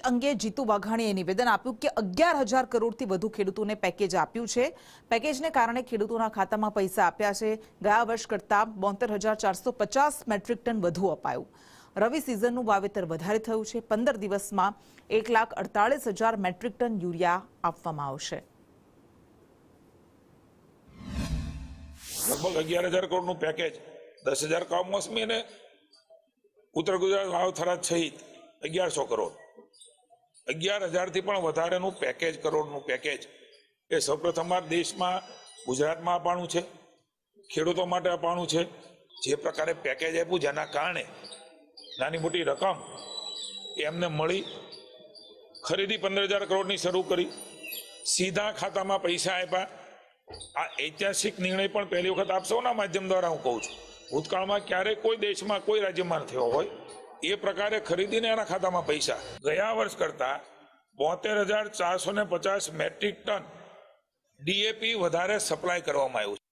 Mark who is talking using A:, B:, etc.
A: અંગે જીતુ વાઘાણીએ નિવેદન આપ્યું કે 11,000 કરોડથી વધુ ખેડૂતોને પેકેજ આપ્યું છે। પેકેજને કારણે ખેડૂતોના ખાતામાં પૈસા આપ્યા છે। ગયા વર્ષ કરતાં 72,450 મેટ્રિક ટન વધુ અપાયું। રવિ સિઝનનું વાવેતર વધારે થયું છે। 15 દિવસમાં 1,48,000 મેટ્રિક ટન યુરિયા આપવામાં આવશે।
B: लगभग 11,000 करोड़ पैकेज 10,000 कमोसमी ने उत्तर गुजरात वाव थराद सहित 1100 करोड़ 11,000 थी पण वधारेनु पैकेज करोड़नु पैकेज ए सौप्रथम देश में गुजरात में अपाणु छे। खेडूतो माटे अपाणु छे। जे प्रकारे पैकेज आप्युं जेना कारणे नानी मोटी रकम एमने मळी। खरीदी 15,000 करोड़नी शरू करी। सीधा खाता में पैसा आप्या। आ ऐतिहासिक निर्णय पण पहली वखत आप सौना माध्यम द्वारा हूँ कहूँ छूं। भूतकाल में क्यारे कोई देश में कोई राज्य में थयो होय ए प्रकारे खरीदीने एना खाता में पैसा गया वर्ष करता 72,450 मेट्रिक टन DAP वधारे सप्लाय करवामां आव्युं।